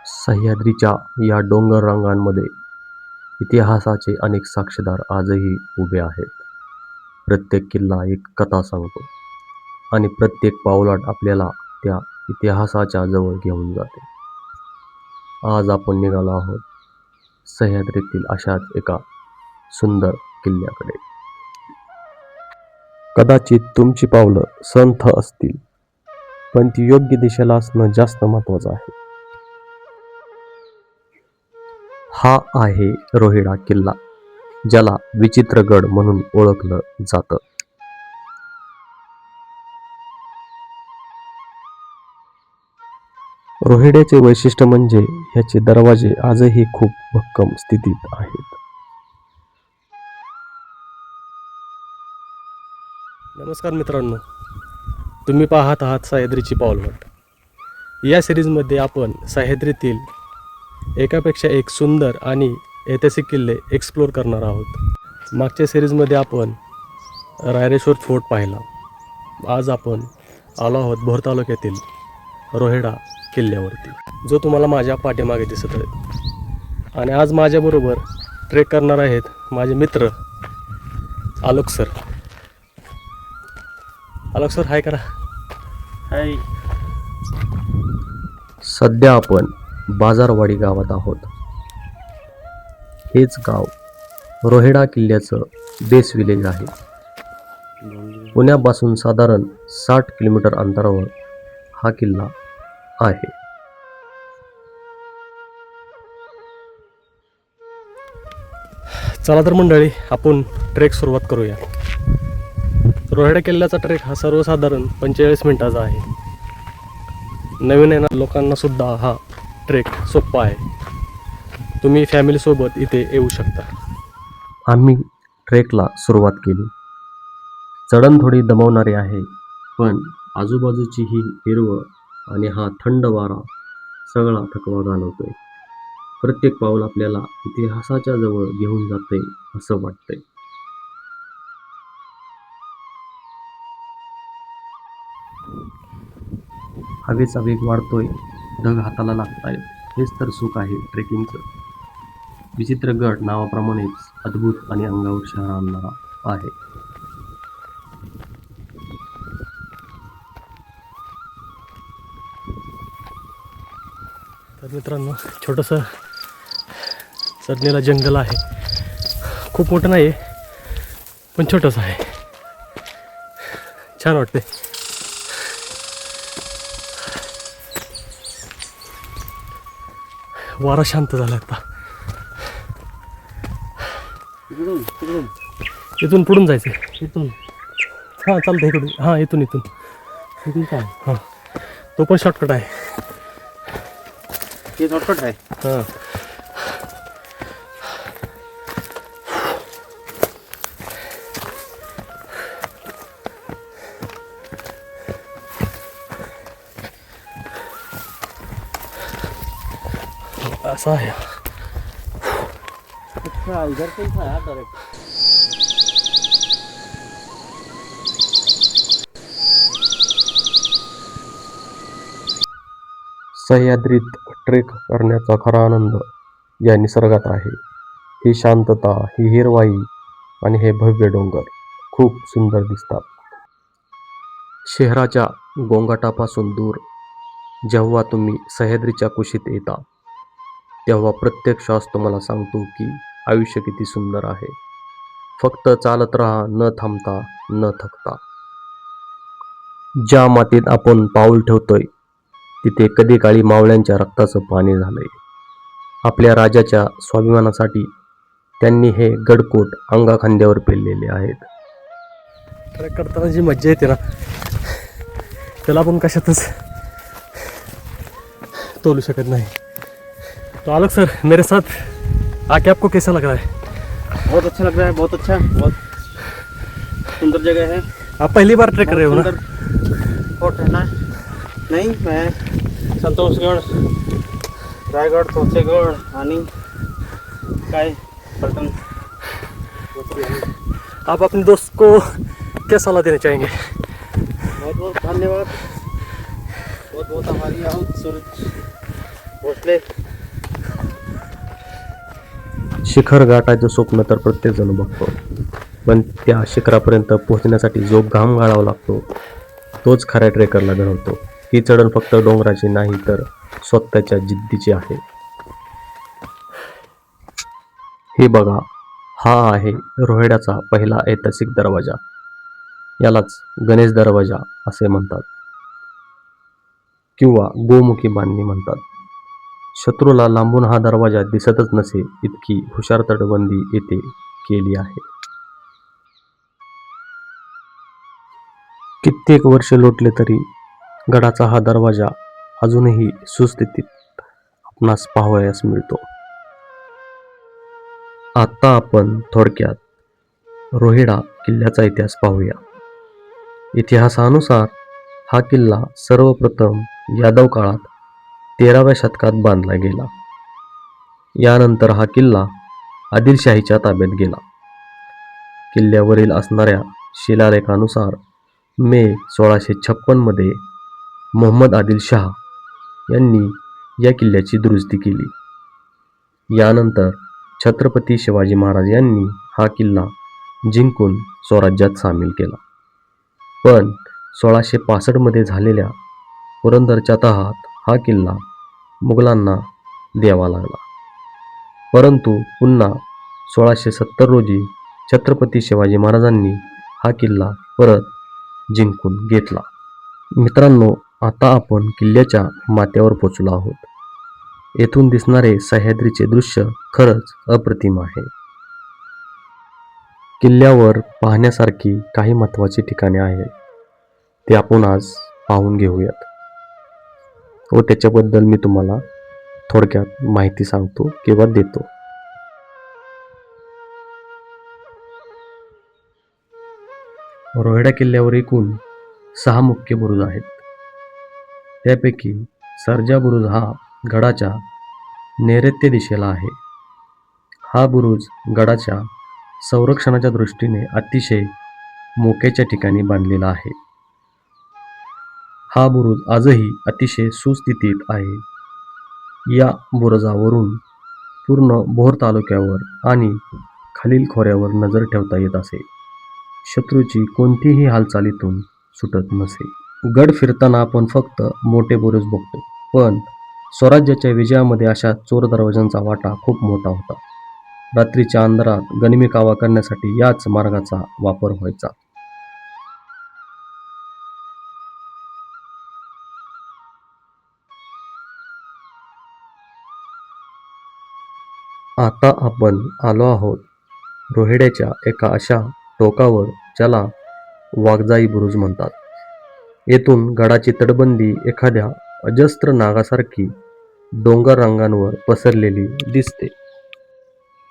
सह्याद्रीच्या या डोंगर रांगांमध्ये इतिहासाचे अनेक साक्षीदार आजही उभे आहेत. प्रत्येक किल्ला एक कथा सांगतो आणि प्रत्येक पावलाट आपल्याला त्या इतिहासाच्या जवळ घेऊन जाते. आज आपण निघालो आहोत सह्याद्रीतील अशाच एका सुंदर किल्ल्याकडे. कदाचित तुमची पावलं संथ असतील, पण ती योग्य दिशेला असणं जास्त महत्त्वाचं आहे. हा आहे रोहिडा किल्ला, ज्याला विचित्रगड म्हणून ओळखलं जातं. रोहिड्याचे वैशिष्ट्य म्हणजे ह्याचे दरवाजे आजही खूप भक्कम स्थितीत आहेत. नमस्कार मित्रांनो, तुम्ही पाहत आहात सह्याद्रीची पावलवाट. या सिरीजमध्ये आपण सह्याद्रीतील एकापेक्षा एक सुंदर आणि ऐतिहासिक किल्ले एक्सप्लोर करणार आहोत. मागच्या सिरीजमध्ये आपण रायरेश्वर फोर्ट पाहिला. आज आपण आलो आहोत भोर तालुक्यातील रोहिडा किल्ल्यावरती, जो तुम्हाला माझ्या पाठीमागे दिसत आहे. आणि आज माझ्याबरोबर ट्रेक करणार आहेत माझे मित्र आलोक सर. आलोक सर, हाय करा. हाय. सध्या आपण बाजारवाडी गावात आहोत. हेच गाव रोहिडा किल्ल्याचं बेस विलेज आहे. पुण्यापासून साधारण 60 किलोमीटर अंतरावर हा किल्ला आहे. चला तर मंडळी, आपण ट्रेक सुरुवात करूया. रोहिडा किल्ल्याचा ट्रेक हा सर्वसाधारण 45 मिनिटाचा आहे. नवीन येणाऱ्या लोकांना सुद्धा हा ट्रेक सोपा आहे. तुम्ही फॅमिलीसोबत इथे येऊ शकता. आम्ही ट्रेकला सुरुवात केली. चढण थोडी दमवणारी आहे, पण आजूबाजूची ही हिरवळ आणि हा थंड वारा सगळा थकवा घालवतोय. प्रत्येक पाऊल आपल्याला इतिहासाच्या जवळ घेऊन जाते असं वाटतंय. हवेचा वेग वाढतोय, ढग हाताला लागतायत. हेच तर सुख आहे ट्रेकिंगचं. विचित्रगड नावाप्रमाणेच अद्भुत आणि अंगावर शहर आणणारा आहे. तर मित्रांनो, छोटंसं चढणीला जंगल आहे. खूप मोठं नाही आहे, पण छोटंसं आहे. छान वाटते. वारा शांत झाला आता. इथून पुढून जायचं. इथून हां चालतं. इकडून हां इथून काय हां, तो पण शॉर्टकट आहे. हे शॉर्टकट आहे. हां, असं आहे. अच्छा, इधर से था यार डायरेक्ट. सह्याद्रीत ट्रेक करण्याचा खरा आनंद या निसर्गात आहे. ही शांतता, ही हिरवाई आणि हे भव्य डोंगर खूप सुंदर दिसतात. शहराच्या गोंगाटापासून दूर जेव्हा तुम्ही सह्याद्रीच्या कुशीत येता, तेव्हा प्रत्येक श्वास तुम्हाला सांगतो की आयुष्य किती सुंदर आहे. फक्त चालत राहा, न थांबता, न थकता. ज्या मातीत आपण पाऊल ठेवतोय, तिथे कधी काळी मावळ्यांच्या रक्ताचं पाणी झालंय. आपल्या राजाच्या स्वाभिमानासाठी त्यांनी हे गडकोट अंगाखांद्यावर पेललेले आहेत. ट्रेक करताना जी मज्जा येते ना, त्याला आपण कशातच तोलू शकत नाही. तो आलोक सर, मेरे साथ आके आपको कैसा लग रहा है? बहुत अच्छा लग रहा है. बहुत अच्छा, बहुत सुंदर जगह है. आप पहली बार ट्रेक कर रहे हो ना? फोर्ट है ना? नहीं, मैं संतोषगड, रायगड, तोरसेगड आणि काय पलटन. आप अपने दोस्त को क्या सलाह देना चाहेंगे? बहुत बहुत धन्यवाद. बहुत बहुत आभारी आहोत सूरज पोचले. शिखर गाठायचं स्वप्न तर प्रत्येकजण बघतो, पण त्या शिखरापर्यंत पोहोचण्यासाठी जो घाम गाळावा लागतो तोच खऱ्या ट्रेकरला घडवतो. ही चढण फक्त डोंगराची नाही तर स्वतःच्या जिद्दीची आहे. हे बघा, हा आहे रोहिड्याचा पहिला ऐतिहासिक दरवाजा. यालाच गणेश दरवाजा असे म्हणतात किंवा गोमुखी बांधणी म्हणतात. शत्रूला लांबून हा दरवाजा दिसतच नसे इतकी हुशार तटबंदी येथे केली आहे. कित्येक वर्ष लोटले तरी गडाचा हा दरवाजा अजूनही सुस्थितीत आपणास पाहावयास मिळतो. आता आपण थोडक्यात रोहिडा किल्ल्याचा इतिहास पाहूया. इतिहासानुसार हा किल्ला सर्वप्रथम यादव काळात 13व्या शतकात बांधला गेला. यानंतर हा किल्ला आदिलशाहीच्या ताब्यात गेला. किल्ल्यावरील असणाऱ्या शिलालेखानुसार मे 1656 मध्ये मोहम्मद आदिल शाह यांनी या किल्ल्याची दुरुस्ती केली. यानंतर छत्रपती शिवाजी महाराज यांनी हा किल्ला जिंकून स्वराज्यात सामील केला. पण 1665 मध्ये झालेल्या पुरंदरच्या तहात हा किल्ला मुघलांना द्यावा लागला. परंतु पुन्हा 1670 रोजी छत्रपती शिवाजी महाराजांनी हा किल्ला परत जिंकून घेतला. मित्रांनो, आता आपण किल्ल्याच्या माथ्यावर पोहोचलो आहोत. येथून दिसणारे सह्याद्रीचे दृश्य खरंच अप्रतिम आहे. किल्ल्यावर पाहण्यासारखी काही महत्त्वाची ठिकाणे आहेत, ते आपण आज पाहून घेऊयात व त्याच्याबद्दल मी तुम्हाला थोडक्यात माहिती सांगतो किंवा देतो. रोहिडा किल्ल्यावर एकूण 6 मुख्य बुरुज आहेत. त्यापैकी सर्जा बुरुज हा गडाच्या नैऋत्य दिशेला आहे. हा बुरुज गडाच्या संरक्षणाच्या दृष्टीने अतिशय मोक्याच्या ठिकाणी बांधलेला आहे. हा बुरुज आजही अतिशय सुस्थितीत आहे. या बुरुजावरून पूर्ण भोर तालुक्यावर आणि खालील खोऱ्यावर नजर ठेवता येत असे. शत्रूची कोणतीही हालचालीतून सुटत नसे. गड फिरताना आपण फक्त मोठे बुरुज बघतो, पण स्वराज्याच्या विजयामध्ये अशा चोर दरवाजांचा वाटा खूप मोठा होता. रात्रीच्या अंधारात गनिमी कावा करण्यासाठी याच मार्गाचा वापर व्हायचा. आता आपण आलो आहोत रोहिड्याच्या एका अशा टोकावर ज्याला वाघजाई बुरुज म्हणतात. येथून गडाची तटबंदी एखाद्या अजस्त्र नागासारखी डोंगर रांगांवर पसरलेली दिसते.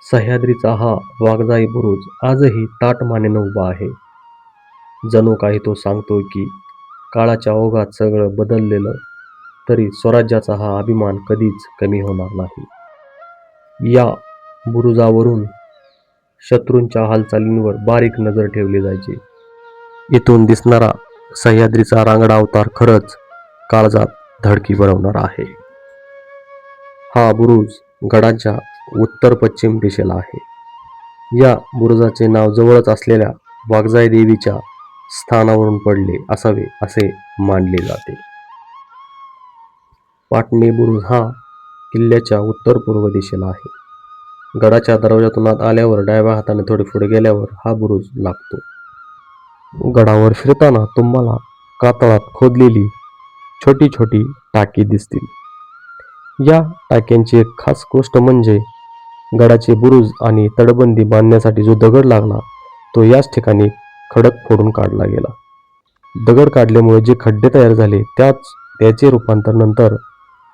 सह्याद्रीचा हा वाघजाई बुरुज आजही ताठ मानेने उभा आहे. जणू काही तो सांगतो की काळाच्या ओघात सगळं बदललेलं तरी स्वराज्याचा हा अभिमान कधीच कमी होणार नाही. या बुरुजावरून शत्रूंच्या हालचालींवर बारीक नजर ठेवली जायची. इथून दिसणारा सह्याद्रीचा रांगडा अवतार खरंच काळजात धडकी भरवणारा आहे. हा बुरुज गडाच्या उत्तर पश्चिम दिशेला आहे. या बुरुजाचे नाव जवळच असलेल्या वाघजाई देवीच्या स्थानावरून पडले असावे असे मानले जाते. पाटणे बुरुज हा किल्ल्याच्या उत्तर पूर्व दिशेला आहे. गडाच्या दरवाजातून आत आल्यावर डाव्या हाताने थोडे पुढे गेल्यावर हा बुरुज लागतो. गडावर फिरताना तुम्हाला कातळात खोदलेली छोटी छोटी टाकी दिसतील. या टाक्यांची एक खास गोष्ट म्हणजे गडाचे बुरुज आणि तटबंदी बांधण्यासाठी जो दगड लागला तो याच ठिकाणी खडक फोडून काढला गेला. दगड काढल्यामुळे जे खड्डे तयार झाले त्याचे रूपांतर नंतर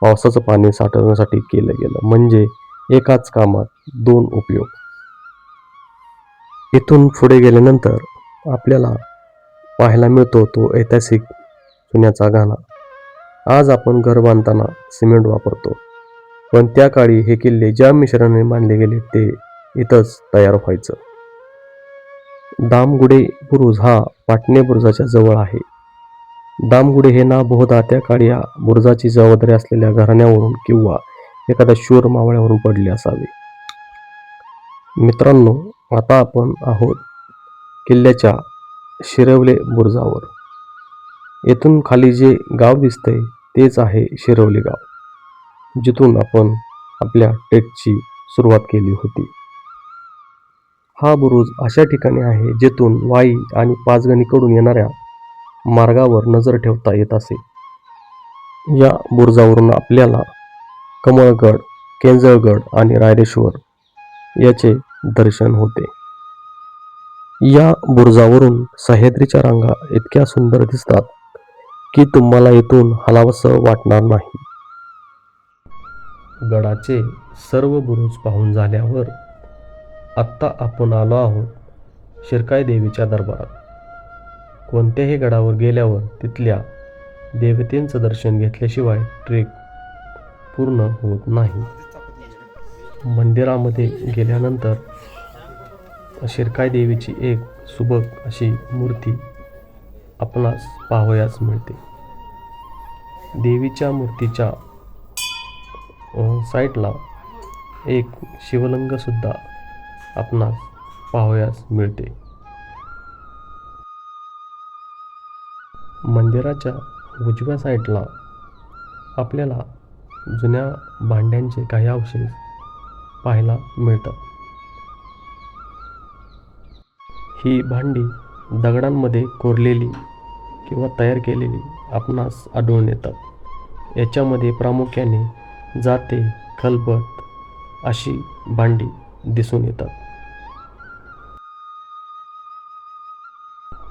पावसाचं पाणी साठवण्यासाठी केलं गेलं. म्हणजे एकाच कामात 2 उपयोग. इथून पुढे गेल्यानंतर आपल्याला पाहायला मिळतो तो ऐतिहासिक चुन्याचा घाणा. आज आपण घर बांधताना सिमेंट वापरतो, पण त्या काळी हे किल्ले ज्या मिश्रणाने बांधले गेले ते इथंच तयार व्हायचं. दामगुडे बुरुज हा पाटणे बुरुजाच्या जवळ आहे. दामगुडे हे नाव बहुधा त्या काळी या बुरुजाची जबाबदारी असलेल्या घराण्यावरून किंवा एखाद्या शूर मावळ्यावरून पडले असावे. मित्रांनो, आता आपण आहोत किल्ल्याच्या शिरवले बुरुजावर. येथून खाली जे गाव दिसतंय तेच आहे शिरवले गाव, जिथून आपण आपल्या ट्रेकची सुरुवात केली होती. हा बुरुज अशा ठिकाणी आहे जेथून वाई आणि पाचगणीकडून येणाऱ्या मार्गावर नजर ठेवता येत असे. या बुरुजावरून आपल्याला कमळगड, केंजळगड आणि रायरेश्वर याचे दर्शन होते. या बुरुजावरून सह्याद्रीच्या रांगा इतक्या सुंदर दिसतात की तुम्हाला इथून हलावंसं वाटणार नाही. गडाचे सर्व बुरुज पाहून झाल्यावर आत्ता आपण आलो आहोत शिरकाई देवीच्या दरबारात. कोणत्याही गडावर गेल्यावर तिथल्या देवतेचं दर्शन घेतल्याशिवाय ट्रेक पूर्ण होत नाही. मंदिरामध्ये गेल्यानंतर शिरकाई देवीची एक सुबक अशी मूर्ती आपणास पाहावयास मिळते. देवीच्या मूर्तीच्या साईडला एक शिवलिंग सुद्धा आपणास पाहावयास मिळते. मंदिराच्या उजव्या साईडला आपल्याला जुन्या भांड्यांचे काही अवशेष पाहायला मिळतात. ही भांडी दगडांमध्ये कोरलेली किंवा तयार केलेली आपणास आढळून येतात. याच्यामध्ये प्रामुख्याने जाते, खलबत अशी भांडी दिसून येतात.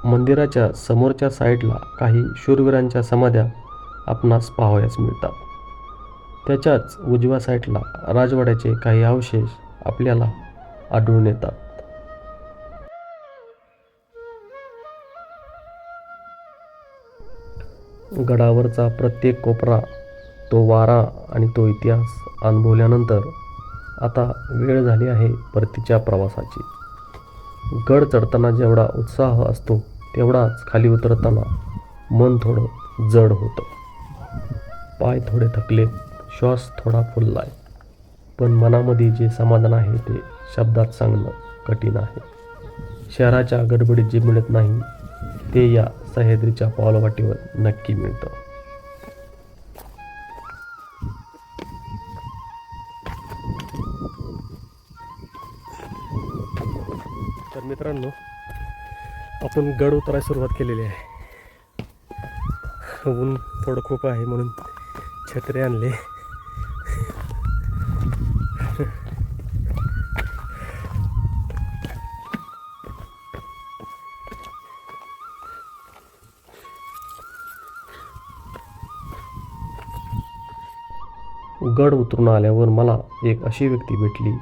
मंदिराच्या समोरच्या साईडला काही शूरवीरांच्या समाध्या आपणास पाहावयास मिळतात. त्याच्याच उजव्या साईडला राजवाड्याचे काही अवशेष आपल्याला आढळून येतात. गडावरचा प्रत्येक कोपरा, तो वारा आणि तो इतिहास अनुभवल्यानंतर आता वेळ झाली आहे परतीच्या प्रवासाची. गड चढताना जेवढा उत्साह असतो तेवढाच खाली उतरताना मन थोडं जड होतं. पाय थोडे थकलेत, श्वास थोडा फुललाय, पण मनामध्ये जे समाधान आहे ते शब्दात सांगणं कठीण आहे. शहराच्या गडबडीत जे मिळत नाही ते या सह्याद्रीच्या पावलवाटेवर नक्की मिळतं. तर मित्रांनो, आपण गड उतरायला सुरुवात केलेली आहे. ऊन थोडं खूप आहे म्हणून छत्री आणले. गड उतरून आल्यावर मला एक अशी व्यक्ती भेटली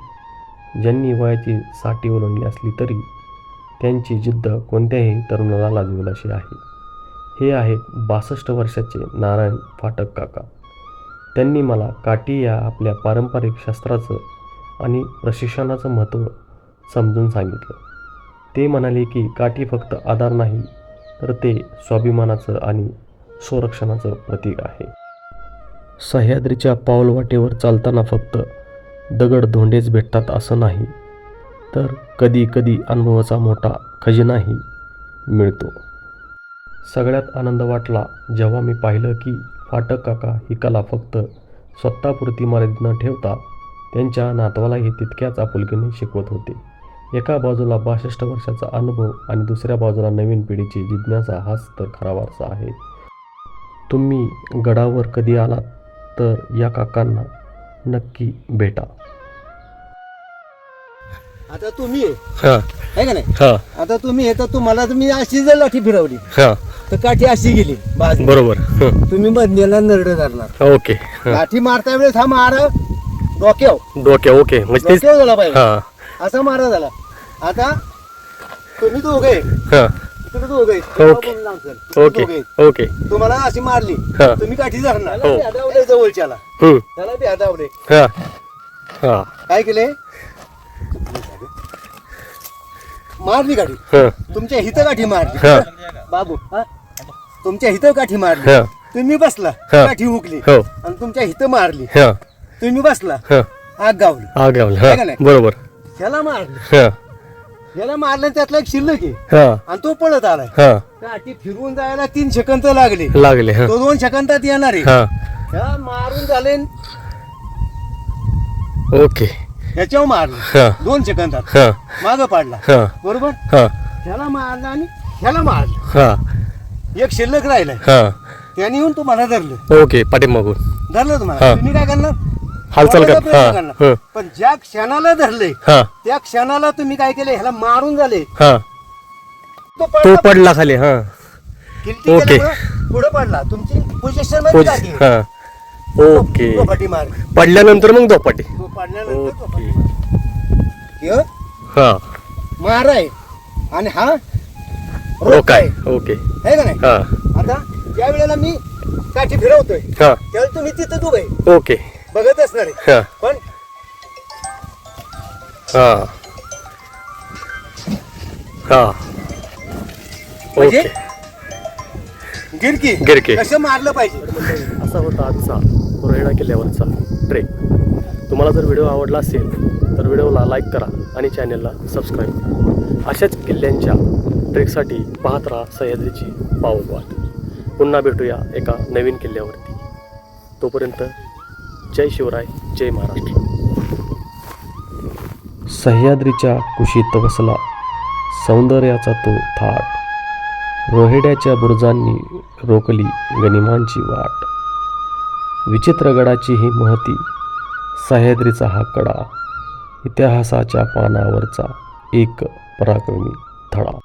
ज्यांनी वयाची 60 ओलांडली असली तरी त्यांची जिद्द कोणत्याही तरुणाला लाजवेल अशी आहे. हे आहेत 62 वर्षाचे नारायण फाटक काका. त्यांनी मला काठी या आपल्या पारंपरिक शस्त्राचं आणि प्रशिक्षणाचं महत्त्व समजून सांगितलं. ते म्हणाले की काठी फक्त आधार नाही, तर ते स्वाभिमानाचं आणि संरक्षणाचं प्रतीक आहे. सह्याद्रीच्या पाऊलवाटेवर चालताना फक्त दगड धोंडेच भेटतात असं नाही, तर कधी कधी अनुभवाचा मोठा खजिनाही मिळतो. सगळ्यात आनंद वाटला जेव्हा मी पाहिलं की फाटक काका ही कला फक्त स्वतःपुरती मर्यादित न ठेवता त्यांच्या नातवालाही तितक्याच आपुलकीने शिकवत होते. एका बाजूला 62 वर्षाचा अनुभव आणि दुसऱ्या बाजूला नवीन पिढीची जिज्ञासा, हाच तर खरा वारसा आहे. तुम्ही गडावर कधी आलात तर या काकांना नक्की भेटा. आता तुम्ही हा आहे का नाही? हा आता तुम्ही तर तुम्हाला मी अशी जर लाठी फिरवली हा तर काठी अशी गेली बाजूला. बरोबर. तुम्ही मधल्याला नरड धरणार. ओके. लाठी मारता वेळेस हा मार डोक्यावर डोक्या. ओके, म्हणजे तेच. डोक्यावर झाला पाहिजे, हा असा मारा झाला. आता तुम्ही दोघे हा तुम्ही दोघे ओके. Okay okay. तुम्हाला अशी मारली, हा. तुम्ही काठी धरणार. हो. भ्यादावले जवळच्याला, हम्म. त्याला भ्यादावले. हा हा काय केले? मारली गाठी, हा तुमच्या हित गाठी मारली. हा. बाबू हा तुमच्या हिथं काठी मारली, हा तुम्ही बसला, हा. काठी हुकली हो आणि तुमच्या हिथं मारली, हा तुम्ही बसला, हा आग गावली, आगावलं आहे हा का नाही? बरोबर ह्याला मारलं, हा ह्याला मारलं त्यातला एक शिल्लक आहे हा आणि तो पळत आलाय. हा काठी फिरवून जायला 3 सेकंद लागले, लागले हा तो 2 सेकंदात येणार आहे. हा ह्या मारून झाले, ओके ह्याच्यावर मारलं हा 2 सेकंदात, हा माग पाडला, हा बरोबर. हा ह्याला मारलं आणि ह्याला मारलं, हा एक शिल्लक राहिलाय, हा त्याने येऊन तुम्हाला धरलं, ओके पाठीमागून धरलं तुम्हाला. हा. तुम्ही काय करणार? हालचाल पळायचा कर प्रयत्न हा करणार. हा पण ज्या क्षणाला धरले हा त्या क्षणाला तुम्ही काय केले, ह्याला मारून झाले, हा तो तो पडला, पडला खाली हा किल्टी ओके. केल्यामुळं पुढे पडला, तुमची पोझिशन मध्ये जागी आहे. हा ओके तो पाठी मार, पडल्यानंतर मग दोपाटी तो पडल्यानंतर तो ओके पाठी. ह्यो हा मार आहे आणि हा रोकाय ओके आहे का नाही. हा आता ज्या वेळेला मी काठी फिरवतोय हा त्यावेळेला तुम्ही तिथं उभे ओके बघत असणार आहे. हा पण हा हा म्हणजे ओके गिरकी गिरकी. कसं मारलं पाहिजे. असा होता आजचा रोहिडा किल्ल्यावरचा ट्रेक. तुम्हाला जर व्हिडिओ आवडला असेल तर व्हिडिओला लाईक करा आणि चॅनलला सबस्क्राईब करा. अशाच किल्ल्यांच्या ट्रेकसाठी पाहत राहा सह्याद्रीची पाऊलवाट. पुन्हा भेटूया एका नवीन किल्ल्यावरती. तोपर्यंत जय शिवराय, जय महाराष्ट्र. सह्याद्रीच्या कुशीत वसला सौंदर्याचा तो थाट. रोहिड्याच्या बुरुजांनी रोखली गनिमांची वाट. विचित्रगडाची ही महती, सह्याद्रीचा हा कडा, इतिहासाच्या पानावरचा एक पराक्रमी धडा.